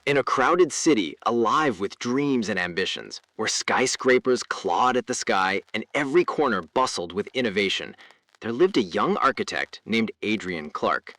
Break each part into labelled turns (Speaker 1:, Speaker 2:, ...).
Speaker 1: In a crowded city, alive with dreams and ambitions, where skyscrapers clawed at the sky and every corner bustled with innovation, there lived a young architect named Adrian Clark.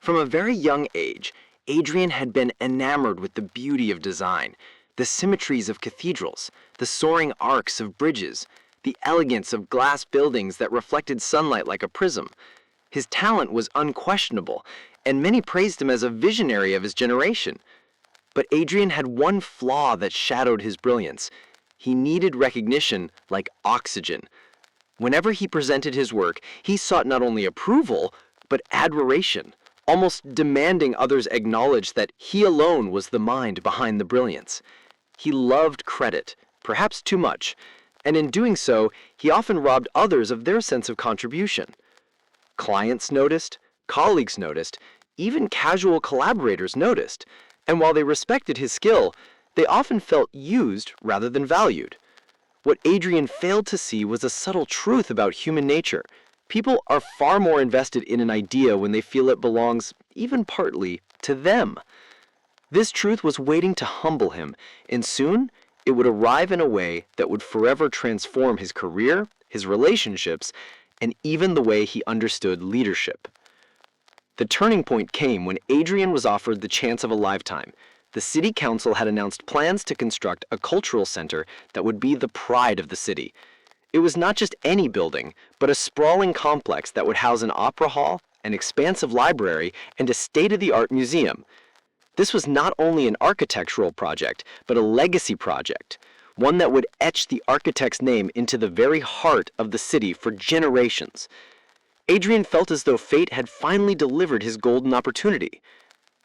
Speaker 1: From a very young age, Adrian had been enamored with the beauty of design, the symmetries of cathedrals, the soaring arcs of bridges, the elegance of glass buildings that reflected sunlight like a prism. His talent was unquestionable, and many praised him as a visionary of his generation. But Adrian had one flaw that shadowed his brilliance. He needed recognition like oxygen. Whenever he presented his work, he sought not only approval, but admiration, almost demanding others acknowledge that he alone was the mind behind the brilliance. He loved credit, perhaps too much, and in doing so, he often robbed others of their sense of contribution. Clients noticed, colleagues noticed, even casual collaborators noticed, and while they respected his skill, they often felt used rather than valued. What Adrian failed to see was a subtle truth about human nature. People are far more invested in an idea when they feel it belongs, even partly, to them. This truth was waiting to humble him, and soon it would arrive in a way that would forever transform his career, his relationships, and even the way he understood leadership. The turning point came when Adrian was offered the chance of a lifetime. The city council had announced plans to construct a cultural center that would be the pride of the city. It was not just any building, but a sprawling complex that would house an opera hall, an expansive library, and a state-of-the-art museum. This was not only an architectural project, but a legacy project, one that would etch the architect's name into the very heart of the city for generations. Adrian felt as though fate had finally delivered his golden opportunity.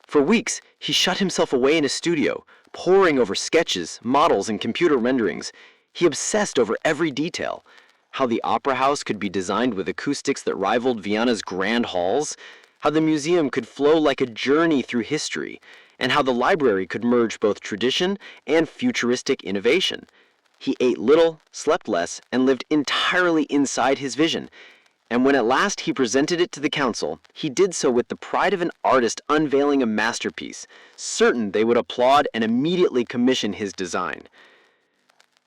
Speaker 1: For weeks, he shut himself away in his studio, poring over sketches, models, and computer renderings. He obsessed over every detail: how the opera house could be designed with acoustics that rivaled Vienna's grand halls, how the museum could flow like a journey through history, and how the library could merge both tradition and futuristic innovation. He ate little, slept less, and lived entirely inside his vision. And when at last he presented it to the council, he did so with the pride of an artist unveiling a masterpiece, certain they would applaud and immediately commission his design.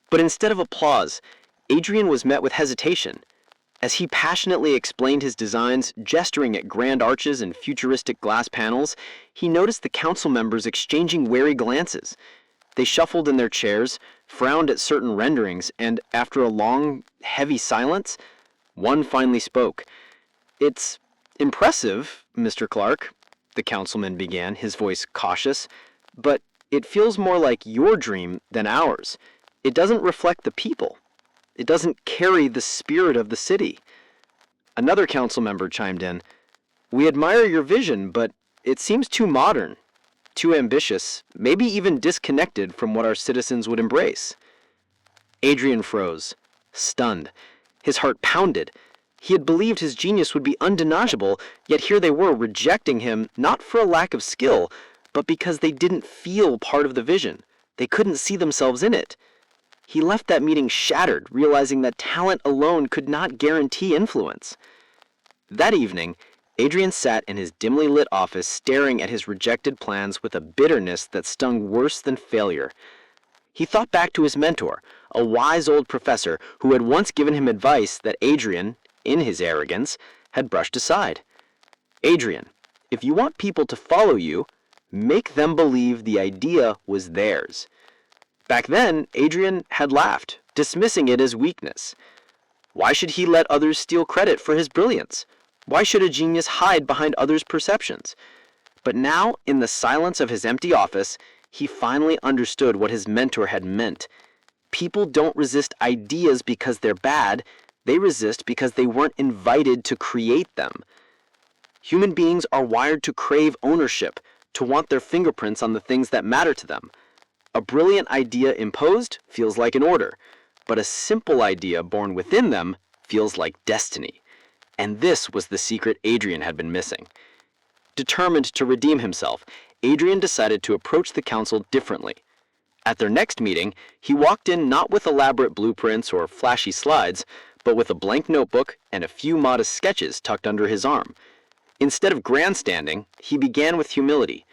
Speaker 1: But instead of applause, Adrian was met with hesitation. As he passionately explained his designs, gesturing at grand arches and futuristic glass panels, he noticed the council members exchanging wary glances. They shuffled in their chairs, frowned at certain renderings, and after a long, heavy silence, one finally spoke. "It's impressive, Mr. Clark," the councilman began, his voice cautious, "but it feels more like your dream than ours. It doesn't reflect the people. It doesn't carry the spirit of the city." Another council member chimed in. "We admire your vision, but it seems too modern, too ambitious, maybe even disconnected from what our citizens would embrace." Adrian froze, stunned. His heart pounded. He had believed his genius would be undeniable, yet here they were rejecting him not for a lack of skill, but because they didn't feel part of the vision. They couldn't see themselves in it. He left that meeting shattered, realizing that talent alone could not guarantee influence. That evening, Adrian sat in his dimly lit office staring at his rejected plans with a bitterness that stung worse than failure. He thought back to his mentor, a wise old professor who had once given him advice that Adrian, in his arrogance, had brushed aside. "Adrian, if you want people to follow you, make them believe the idea was theirs." Back then, Adrian had laughed, dismissing it as weakness. Why should he let others steal credit for his brilliance? Why should a genius hide behind others' perceptions? But now, in the silence of his empty office, he finally understood what his mentor had meant. People don't resist ideas because they're bad. They resist because they weren't invited to create them. Human beings are wired to crave ownership, to want their fingerprints on the things that matter to them. A brilliant idea imposed feels like an order, but a simple idea born within them feels like destiny. And this was the secret Adrian had been missing. Determined to redeem himself, Adrian decided to approach the council differently. At their next meeting, he walked in not with elaborate blueprints or flashy slides, but with a blank notebook and a few modest sketches tucked under his arm. Instead of grandstanding, he began with humility.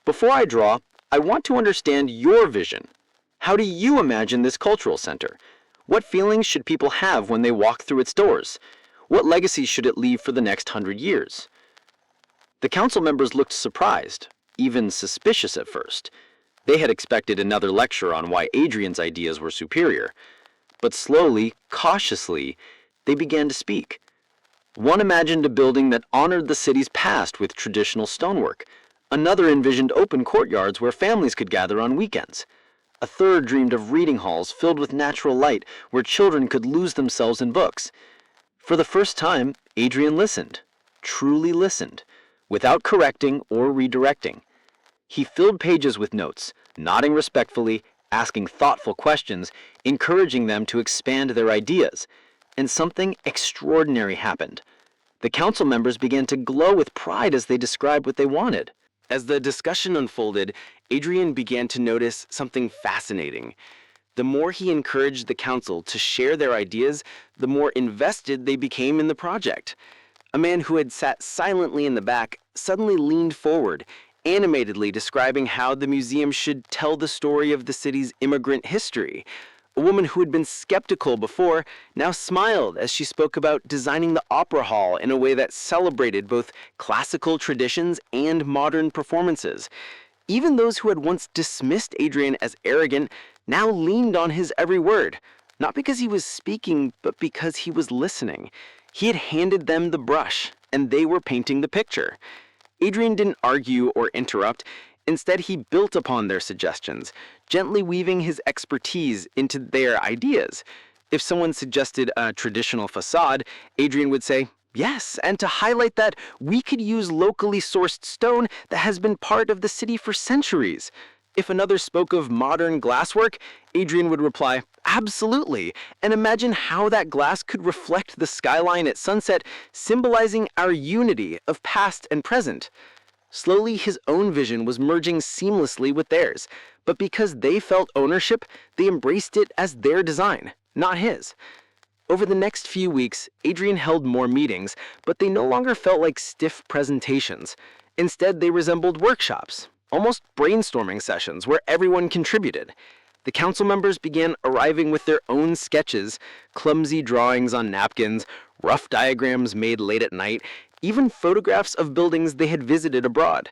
Speaker 1: "Before I draw, I want to understand your vision. How do you imagine this cultural center? What feelings should people have when they walk through its doors? What legacy should it leave for the next 100 years? The council members looked surprised, even suspicious at first. They had expected another lecture on why Adrian's ideas were superior. But slowly, cautiously, they began to speak. One imagined a building that honored the city's past with traditional stonework. Another envisioned open courtyards where families could gather on weekends. A third dreamed of reading halls filled with natural light where children could lose themselves in books. For the first time, Adrian listened, truly listened, without correcting or redirecting. He filled pages with notes, nodding respectfully, asking thoughtful questions, encouraging them to expand their ideas. And something extraordinary happened. The council members began to glow with pride as they described what they wanted. As the discussion unfolded, Adrian began to notice something fascinating. The more he encouraged the council to share their ideas, the more invested they became in the project. A man who had sat silently in the back suddenly leaned forward, animatedly describing how the museum should tell the story of the city's immigrant history. A woman who had been skeptical before now smiled as she spoke about designing the opera hall in a way that celebrated both classical traditions and modern performances. Even those who had once dismissed Adrian as arrogant now leaned on his every word, not because he was speaking, but because he was listening. He had handed them the brush, and they were painting the picture. Adrian didn't argue or interrupt. Instead, he built upon their suggestions, gently weaving his expertise into their ideas. If someone suggested a traditional facade, Adrian would say, "Yes, and to highlight that, we could use locally sourced stone that has been part of the city for centuries." If another spoke of modern glasswork, Adrian would reply, "Absolutely, and imagine how that glass could reflect the skyline at sunset, symbolizing our unity of past and present." Slowly, his own vision was merging seamlessly with theirs, but because they felt ownership, they embraced it as their design, not his. Over the next few weeks, Adrian held more meetings, but they no longer felt like stiff presentations. Instead, they resembled workshops, almost brainstorming sessions where everyone contributed. The council members began arriving with their own sketches, clumsy drawings on napkins, rough diagrams made late at night, even photographs of buildings they had visited abroad.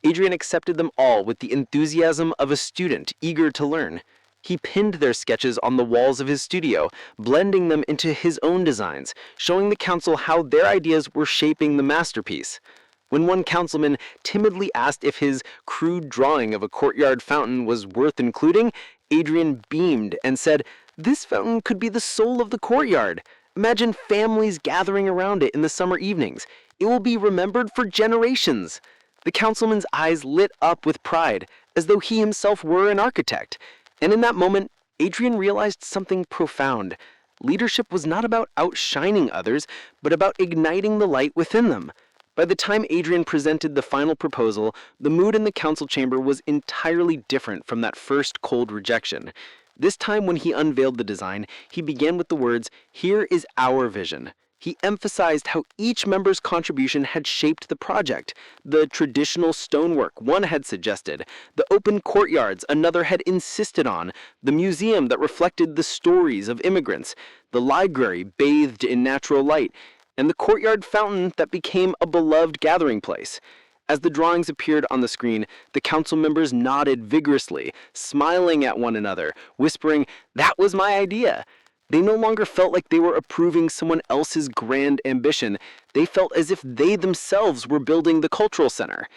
Speaker 1: Adrian accepted them all with the enthusiasm of a student eager to learn. He pinned their sketches on the walls of his studio, blending them into his own designs, showing the council how their ideas were shaping the masterpiece. When one councilman timidly asked if his crude drawing of a courtyard fountain was worth including, Adrian beamed and said, "This fountain could be the soul of the courtyard. Imagine families gathering around it in the summer evenings. It will be remembered for generations." The councilman's eyes lit up with pride, as though he himself were an architect. And in that moment, Adrian realized something profound. Leadership was not about outshining others, but about igniting the light within them. By the time Adrian presented the final proposal, the mood in the council chamber was entirely different from that first cold rejection. This time when he unveiled the design, he began with the words, "Here is our vision." He emphasized how each member's contribution had shaped the project. The traditional stonework one had suggested, the open courtyards another had insisted on, the museum that reflected the stories of immigrants, the library bathed in natural light, and the courtyard fountain that became a beloved gathering place. As the drawings appeared on the screen, the council members nodded vigorously, smiling at one another, whispering, "That was my idea." They no longer felt like they were approving someone else's grand ambition. They felt as if they themselves were building the cultural center.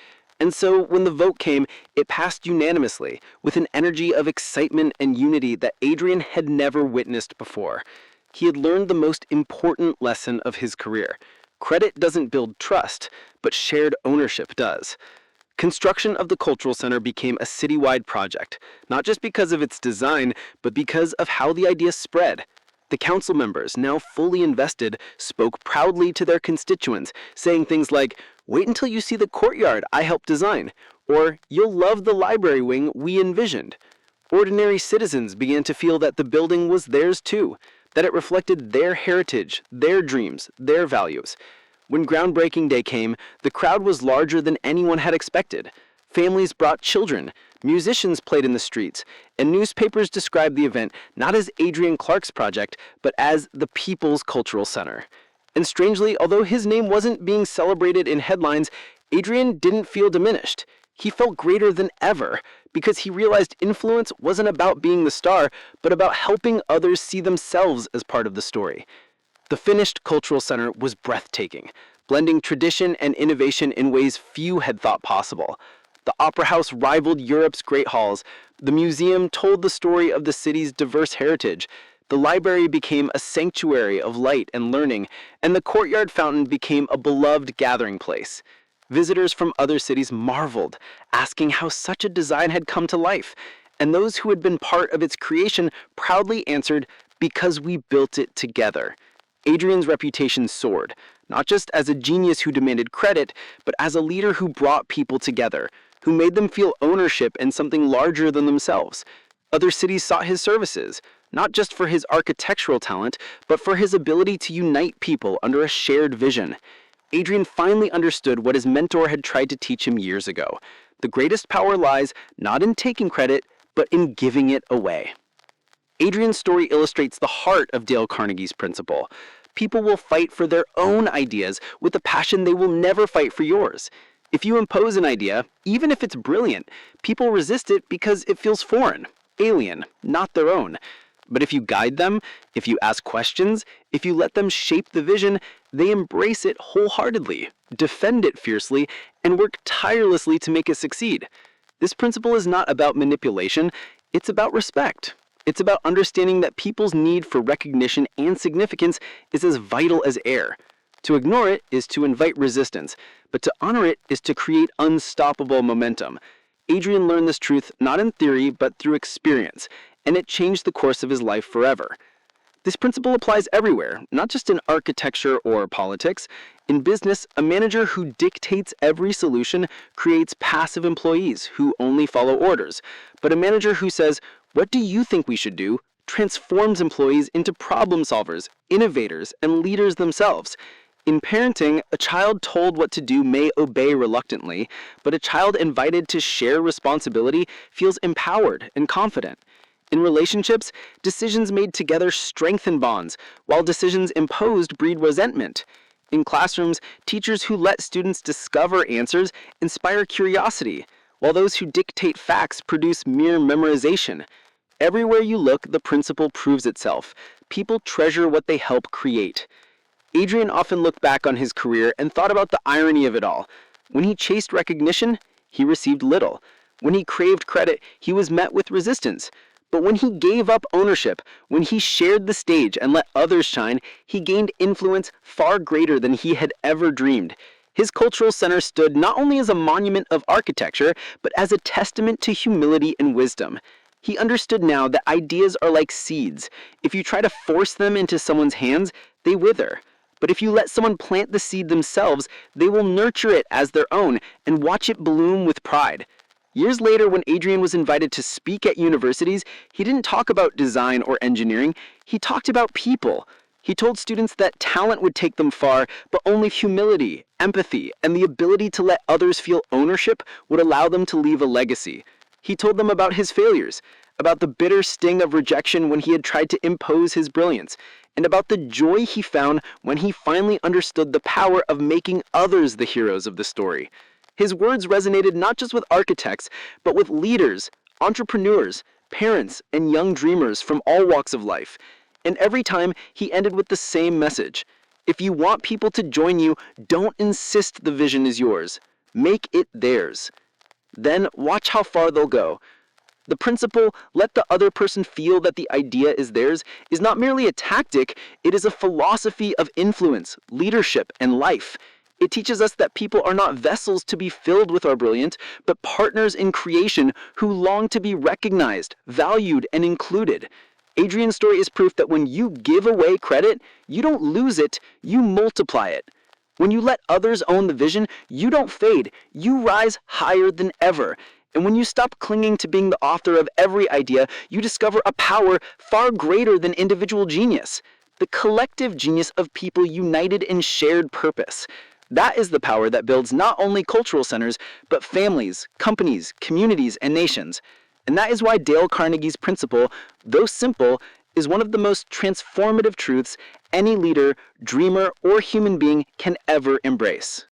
Speaker 1: And so when the vote came, it passed unanimously, with an energy of excitement and unity that Adrian had never witnessed before. He had learned the most important lesson of his career. Credit doesn't build trust, but shared ownership does. Construction of the Cultural Center became a citywide project, not just because of its design, but because of how the idea spread. The council members, now fully invested, spoke proudly to their constituents, saying things like, "Wait until you see the courtyard I helped design," or "You'll love the library wing we envisioned." Ordinary citizens began to feel that the building was theirs too, that it reflected their heritage, their dreams, their values. When groundbreaking day came, the crowd was larger than anyone had expected. Families brought children.
Speaker 2: Musicians played in the streets, and newspapers described the event not as Adrian Clark's project, but as the People's Cultural Center. And strangely, although his name wasn't being celebrated in headlines, Adrian didn't feel diminished. He felt greater than ever because he realized influence wasn't about being the star, but about helping others see themselves as part of the story. The finished cultural center was breathtaking, blending tradition and innovation in ways few had thought possible. The Opera House rivaled Europe's great halls. The museum told the story of the city's diverse heritage. The library became a sanctuary of light and learning, and the courtyard fountain became a beloved gathering place. Visitors from other cities marveled, asking how such a design had come to life, and those who had been part of its creation proudly answered, "Because we built it together." Adrian's reputation soared, not just as a genius who demanded credit, but as a leader who brought people together, who made them feel ownership in something larger than themselves. Other cities sought his services, not just for his architectural talent, but for his ability to unite people under a shared vision. Adrian finally understood what his mentor had tried to teach him years ago. The greatest power lies not in taking credit, but in giving it away. Adrian's story illustrates the heart of Dale Carnegie's principle. People will fight for their own ideas with a passion they will never fight for yours. If you impose an idea, even if it's brilliant, people resist it because it feels foreign, alien, not their own. But if you guide them, if you ask questions, if you let them shape the vision, they embrace it wholeheartedly, defend it fiercely, and work tirelessly to make it succeed. This principle is not about manipulation, it's about respect. It's about understanding that people's need for recognition and significance is as vital as air. To ignore it is to invite resistance, but to honor it is to create unstoppable momentum. Adrian learned this truth not in theory, but through experience, and it changed the course of his life forever. This principle applies everywhere, not just in architecture or politics. In business, a manager who dictates every solution creates passive employees who only follow orders. But a manager who says, "What do you think we should do?" transforms employees into problem solvers, innovators, and leaders themselves. In parenting, a child told what to do may obey reluctantly, but a child invited to share responsibility feels empowered and confident. In relationships, decisions made together strengthen bonds, while decisions imposed breed resentment. In classrooms, teachers who let students discover answers inspire curiosity, while those who dictate facts produce mere memorization. Everywhere you look, the principle proves itself. People treasure what they help create. Adrian often looked back on his career and thought about the irony of it all. When he chased recognition, he received little. When he craved credit, he was met with resistance. But when he gave up ownership, when he shared the stage and let others shine, he gained influence far greater than he had ever dreamed. His cultural center stood not only as a monument of architecture, but as a testament to humility and wisdom. He understood now that ideas are like seeds. If you try to force them into someone's hands, they wither. But if you let someone plant the seed themselves, they will nurture it as their own and watch it bloom with pride. Years later, when Adrian was invited to speak at universities, he didn't talk about design or engineering. He talked about people. He told students that talent would take them far, but only humility, empathy, and the ability to let others feel ownership would allow them to leave a legacy. He told them about his failures, about the bitter sting of rejection when he had tried to impose his brilliance, and about the joy he found when he finally understood the power of making others the heroes of the story. His words resonated not just with architects, but with leaders, entrepreneurs, parents, and young dreamers from all walks of life. And every time, he ended with the same message. If you want people to join you, don't insist the vision is yours. Make it theirs. Then watch how far they'll go. The principle, let the other person feel that the idea is theirs, is not merely a tactic, it is a philosophy of influence, leadership, and life. It teaches us that people are not vessels to be filled with our brilliance, but partners in creation who long to be recognized, valued, and included. Adrian's story is proof that when you give away credit, you don't lose it, you multiply it. When you let others own the vision, you don't fade, you rise higher than ever. And when you stop clinging to being the author of every idea, you discover a power far greater than individual genius, the collective genius of people united in shared purpose. That is the power that builds not only cultural centers, but families, companies, communities, and nations. And that is why Dale Carnegie's principle, though simple, is one of the most transformative truths any leader, dreamer, or human being can ever embrace.